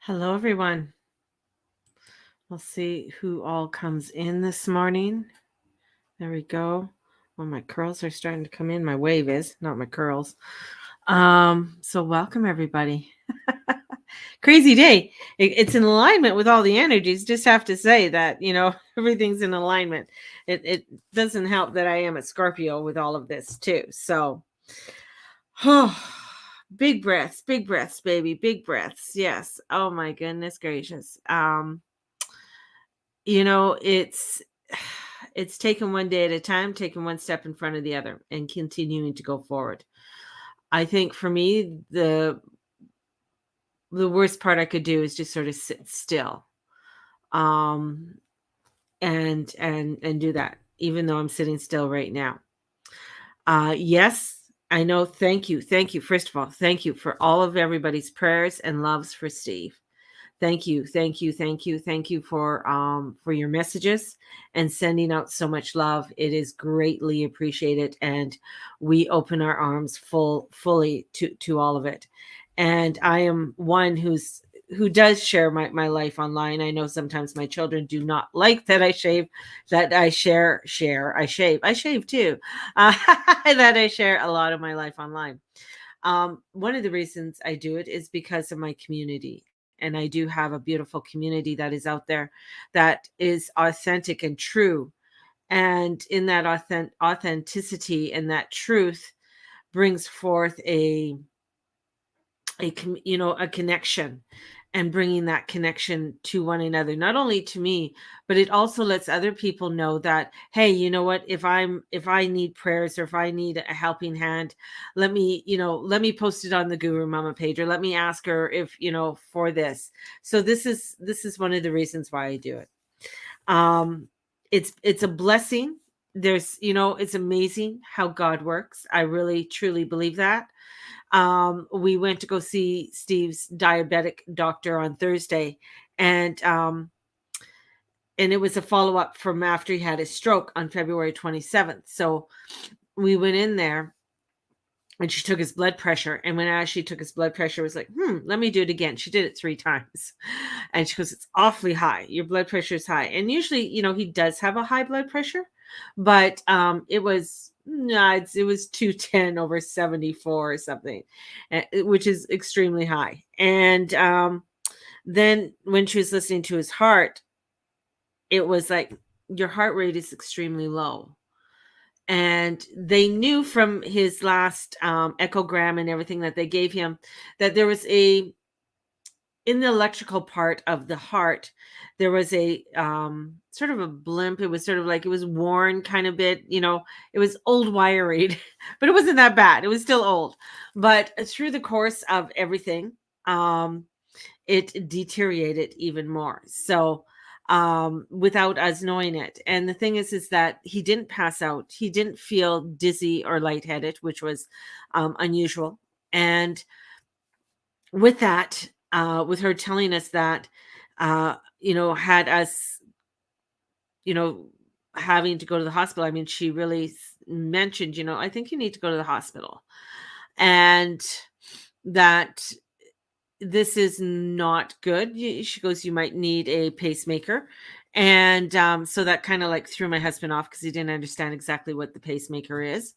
Hello, everyone. We'll see who all comes in this morning. There we go. Well, my curls are starting to come in. My wave is, not my curls. So welcome everybody. Crazy day. It's in alignment with all the energies. Just have to say that, everything's in alignment. It doesn't help that I am a Scorpio with all of this too. So, big breaths, baby, big breaths. Yes. Oh my goodness gracious. It's it's taken one day at a time, taking one step in front of the other and continuing to go forward. I think for me, the worst part I could do is just sort of sit still. Um and do that, even though I'm sitting still right now. Yes, I know. Thank you. Thank you. First of all, thank you for all of everybody's prayers and loves for Steve. Thank you, thank you, thank you, thank you for your messages and sending out so much love. It is greatly appreciated, and we open our arms fully to all of it. And I am one who does share my life online. I know sometimes my children do not like that I shave, that I I shave too, that I share a lot of my life online. One of the reasons I do it is because of my community. And I do have a beautiful community that is out there that is authentic and true. And in that authenticity and that truth brings forth a connection, and bringing that connection to one another, not only to me, but it also lets other people know that, hey, you know what, if I need prayers, or if I need a helping hand, let me post it on the Guru Mama page, or let me ask her if for this. So this is one of the reasons why I do it. Um it's a blessing. It's amazing how God works. I really truly believe that. We went to go see Steve's diabetic doctor on Thursday, and and it was a follow-up from after he had his stroke on February 27th. So we went in there, and she took his blood pressure, and as she took his blood pressure, it was like, let me do it again. She did it 3 times, and she goes, it's awfully high, your blood pressure is high. And usually, he does have a high blood pressure, but it was no, it was 210 over 74 or something, which is extremely high. And then when she was listening to his heart, it was like, your heart rate is extremely low. And they knew from his last echogram and everything that they gave him, that there was in the electrical part of the heart, there was a sort of a blimp. It was sort of like, it was worn kind of bit, it was old wiring, but it wasn't that bad. It was still old. But through the course of everything, um, it deteriorated even more. So without us knowing it. And the thing is that he didn't pass out. He didn't feel dizzy or lightheaded, which was unusual. And with that, with her telling us that, had us, you know, having to go to the hospital. I mean, she really mentioned, I think you need to go to the hospital, and that this is not good. She goes, you might need a pacemaker. And so that kind of like threw my husband off, because he didn't understand exactly what the pacemaker is.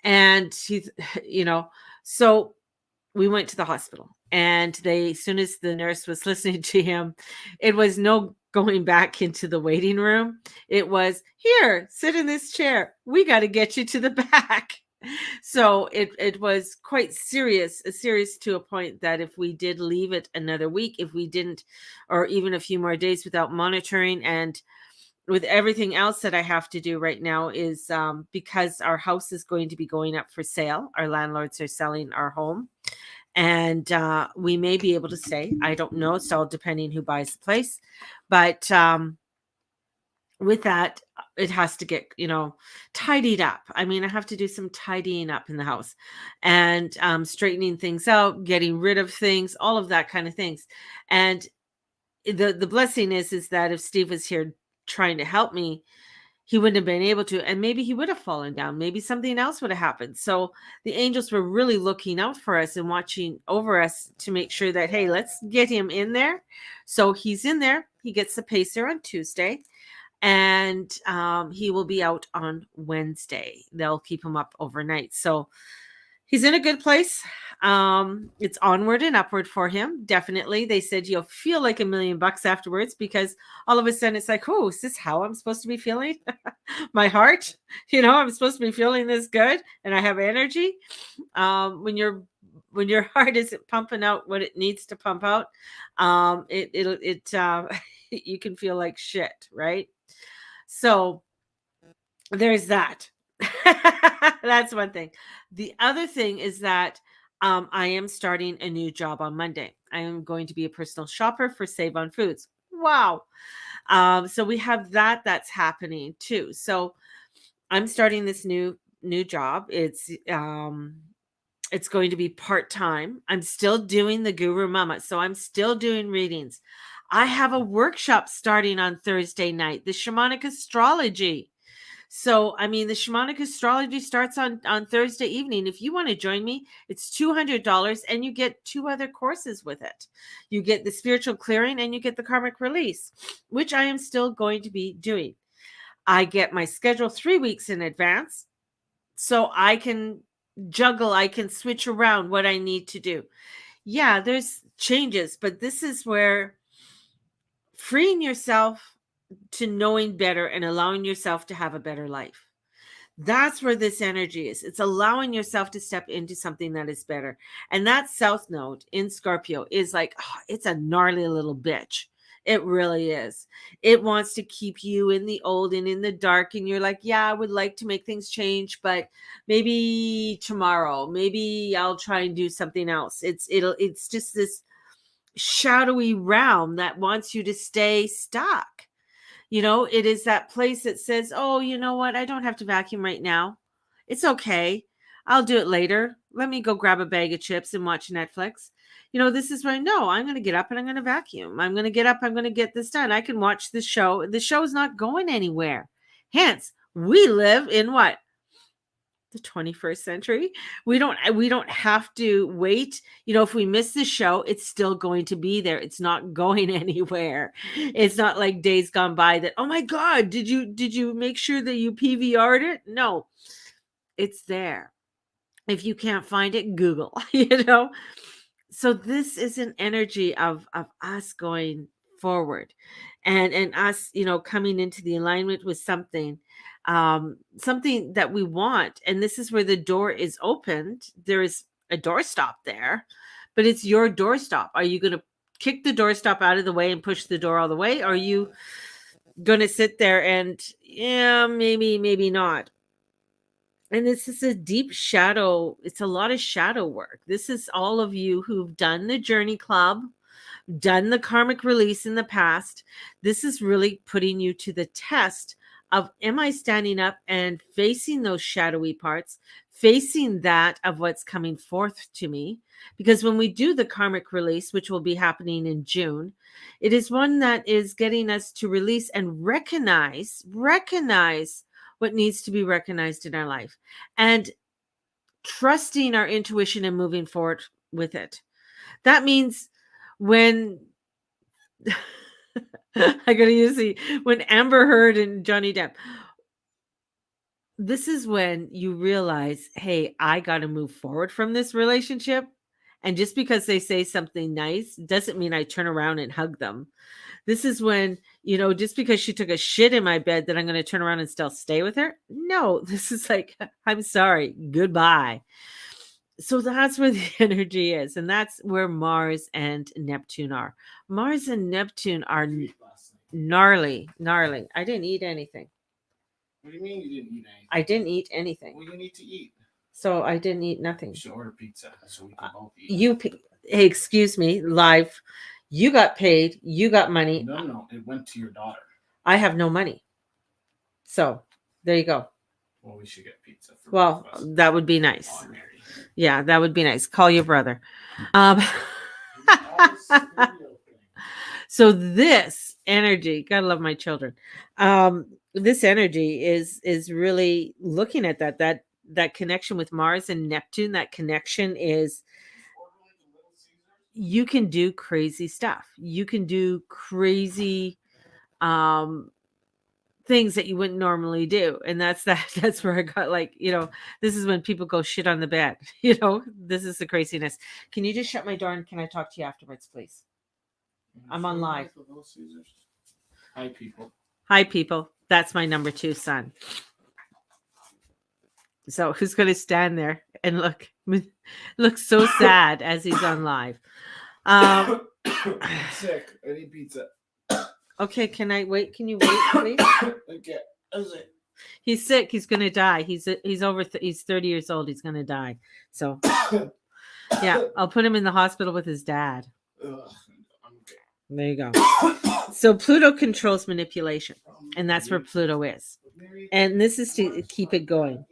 And he, you know, so we went to the hospital, and as soon as the nurse was listening to him, it was no going back into the waiting room. It was, here, sit in this chair, we got to get you to the back. So it was quite serious to a point that if we did leave it another week, if we didn't, or even a few more days without monitoring, and with everything else that I have to do right now, is because our house is going to be going up for sale. Our landlords are selling our home, and we may be able to stay. I don't know. It's all depending who buys the place. But with that, it has to get, tidied up. I mean, I have to do some tidying up in the house, and straightening things out, getting rid of things, all of that kind of things. And the blessing is that if Steve was here trying to help me, he wouldn't have been able to, and maybe he would have fallen down. Maybe something else would have happened. So the angels were really looking out for us and watching over us to make sure that, hey, let's get him in there. So he's in there. He gets the pacer on Tuesday, and he will be out on Wednesday. They'll keep him up overnight. So he's in a good place. It's onward and upward for him. Definitely. They said you'll feel like $1,000,000 afterwards, because all of a sudden it's like, oh, is this how I'm supposed to be feeling? My heart, I'm supposed to be feeling this good and I have energy. When your heart isn't pumping out what it needs to pump out, you can feel like shit, right? So there's that. That's one thing. The other thing is that I am starting a new job on Monday. I am going to be a personal shopper for Save on Foods. Wow. So we have that's happening too. So I'm starting this new job. It's going to be part-time. I'm still doing the Guru Mama. So I'm still doing readings. I have a workshop starting on Thursday night, the Shamanic Astrology. So, I mean, the Shamanic Astrology starts on Thursday evening. If you want to join me, it's $200, and you get 2 other courses with it. You get the Spiritual Clearing and you get the Karmic Release, which I am still going to be doing. I get my schedule 3 weeks in advance, so I can juggle, I can switch around what I need to do. Yeah, there's changes, but this is where freeing yourself to knowing better and allowing yourself to have a better life. That's where this energy is. It's allowing yourself to step into something that is better. And that South Node in Scorpio is like, it's a gnarly little bitch. It really is. It wants to keep you in the old and in the dark. And you're like, yeah, I would like to make things change, but maybe tomorrow, maybe I'll try and do something else. It's just this shadowy realm that wants you to stay stuck. It is that place that says, oh, you know what? I don't have to vacuum right now. It's okay. I'll do it later. Let me go grab a bag of chips and watch Netflix. This is where, no, I'm going to get up and I'm going to vacuum. I'm going to get up. I'm going to get this done. I can watch this show. The show is not going anywhere. Hence, we live in what? The 21st century. We don't have to wait. If we miss the show, it's still going to be there. It's not going anywhere. It's not like days gone by that, oh my god, did you make sure that you PVR'd it? No, it's there. If you can't find it, Google. So this is an energy of us going forward, and us coming into the alignment with something that we want. And this is where the door is opened. There is a doorstop there, but it's your doorstop. Are you going to kick the doorstop out of the way and push the door all the way? Or are you going to sit there and, yeah, maybe not? And this is a deep shadow. It's a lot of shadow work. This is all of you who've done the Journey Club, done the Karmic Release in the past. This is really putting you to the test of, am I standing up and facing those shadowy parts, facing that of what's coming forth to me? Because when we do the Karmic Release, which will be happening in June, it is one that is getting us to release and recognize what needs to be recognized in our life, and trusting our intuition and moving forward with it. That means when I gotta use when Amber Heard and Johnny Depp, this is when you realize, hey, I got to move forward from this relationship. And just because they say something nice doesn't mean I turn around and hug them. This is when, just because she took a shit in my bed, that I'm going to turn around and still stay with her. No, this is like, I'm sorry, goodbye. So that's where the energy is. And that's where Mars and Neptune are. Mars and Neptune are gnarly. I didn't eat anything. What do you mean you didn't eat anything? I didn't eat anything. Well, you need to eat. So I didn't eat nothing. You should order pizza so we can both eat. Hey, excuse me, live. You got paid. You got money. No, it went to your daughter. I have no money. So there you go. Well, we should get pizza. Well, that would be nice. Yeah, that would be nice. Call your brother. So this energy, gotta love my children. this energy is really looking at that connection with Mars and Neptune. That connection is, you can do crazy stuff. You can do crazy um things that you wouldn't normally do. And that's where I got, like, this is when people go shit on the bed. This is the craziness. Can you just shut my door and can I talk to you afterwards, please? I'm on live. Hi, people. Hi, people. That's my number 2 son. So who's going to stand there and look so sad as he's on live? I'm sick. I need pizza. Okay, can you wait, please? Okay. That's it. He's sick. He's going to die. He's 30 years old. He's going to die. So yeah, I'll put him in the hospital with his dad. Ugh, there you go. So Pluto controls manipulation, and that's where Pluto is. And this is to keep it going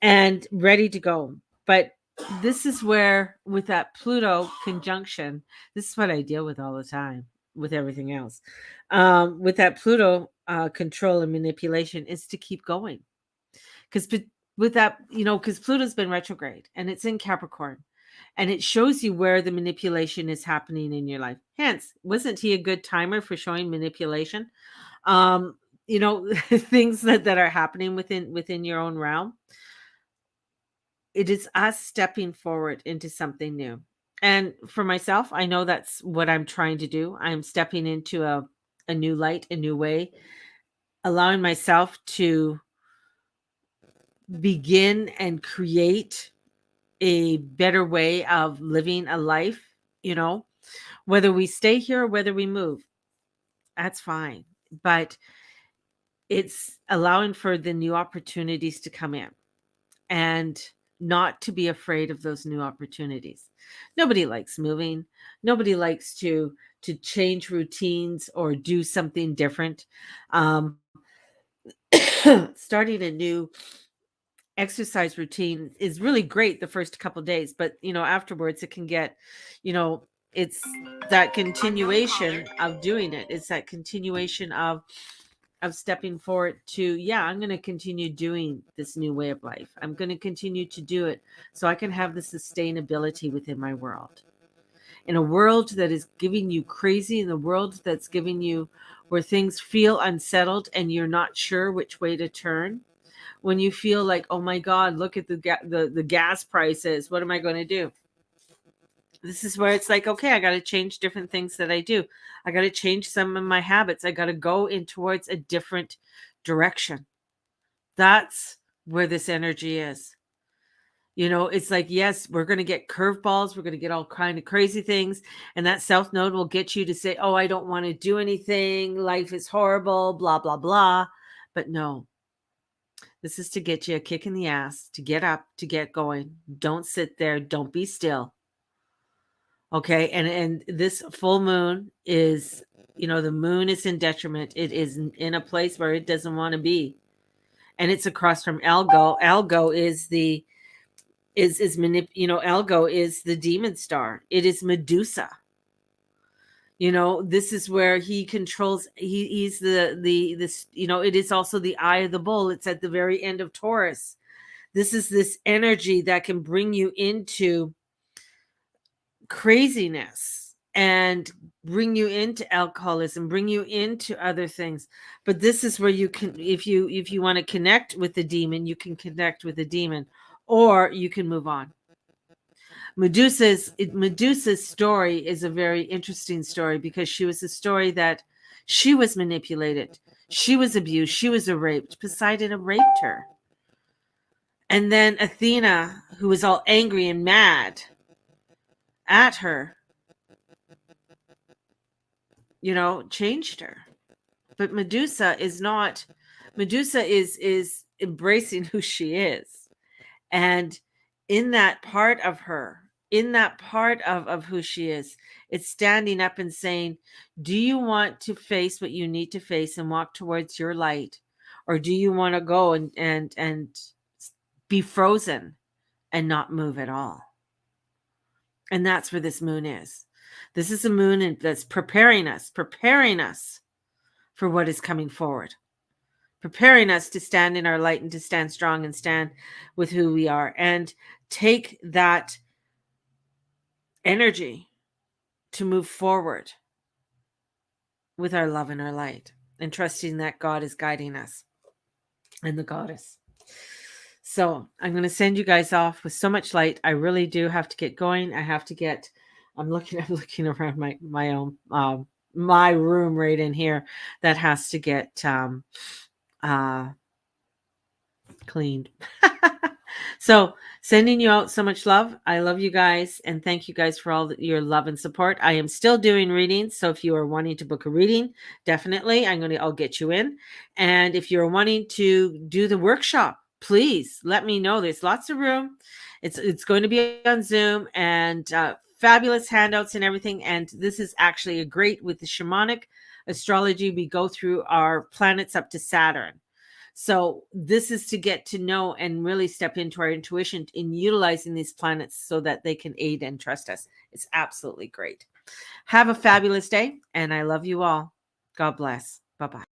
and ready to go. But this is where, with that Pluto conjunction, this is what I deal with all the time with everything else. With that Pluto control and manipulation is to keep going. Because with that, because Pluto's been retrograde and it's in Capricorn. And it shows you where the manipulation is happening in your life. Hence, wasn't he a good timer for showing manipulation? Things that are happening within your own realm. It is us stepping forward into something new. And for myself, I know that's what I'm trying to do. I'm stepping into a new light, a new way, allowing myself to begin and create a better way of living a life, whether we stay here or whether we move, that's fine. But it's allowing for the new opportunities to come in and not to be afraid of those new opportunities. Nobody likes moving. Nobody likes to change routines or do something different. Starting a new exercise routine is really great the first couple days, but afterwards it can get, it's that continuation of doing it. It's that continuation of stepping forward to, I'm going to continue doing this new way of life. I'm going to continue to do it so I can have the sustainability within my world. In a world that is giving you crazy, in the world that's giving you where things feel unsettled and you're not sure which way to turn, when you feel like, oh my God, look at the gas prices, what am I going to do? This is where it's like, okay, I got to change different things that I do. I got to change some of my habits. I got to go in towards a different direction. That's where this energy is. It's like, yes, we're going to get curveballs. We're going to get all kind of crazy things. And that South Node will get you to say, oh, I don't want to do anything. Life is horrible, blah, blah, blah. But no, this is to get you a kick in the ass, to get up, to get going. Don't sit there. Don't be still. Okay. And this full moon is, the moon is in detriment. It is in a place where it doesn't want to be. And it's across from Algo. Algo is Algo is the demon star. It is Medusa. This is where he controls. He's this. It is also the eye of the bull. It's at the very end of Taurus. This is this energy that can bring you into craziness and bring you into alcoholism, bring you into other things. But this is where you can, if you want to connect with the demon, you can connect with the demon, or you can move on. Medusa's story is a very interesting story because she was a story that she was manipulated, she was abused, she was raped. Poseidon raped her. And then Athena, who was all angry and mad at her, changed her. But Medusa is embracing who she is. And in that part of her, in that part of who she is, it's standing up and saying, do you want to face what you need to face and walk towards your light? Or do you want to go and be frozen and not move at all? And that's where this moon is. This is a moon that's preparing us for what is coming forward. preparing us to stand in our light and to stand strong and stand with who we are, and take that energy to move forward with our love and our light, and trusting that God is guiding us and the goddess. So I'm going to send you guys off with so much light. I really do have to get going. I have to get, I'm looking around my own, my room right in here that has to get, cleaned. So sending you out so much love. I love you guys, and thank you guys for all your love and support. I am still doing readings, so if you are wanting to book a reading, definitely I'll get you in. And if you're wanting to do the workshop, please let me know. There's lots of room. It's going to be on Zoom, and fabulous handouts and everything. And this is actually a great, with the shamanic astrology, we go through our planets up to Saturn. So this is to get to know and really step into our intuition in utilizing these planets so that they can aid and trust us. It's absolutely great. Have a fabulous day, and I love you all. God bless. Bye-bye.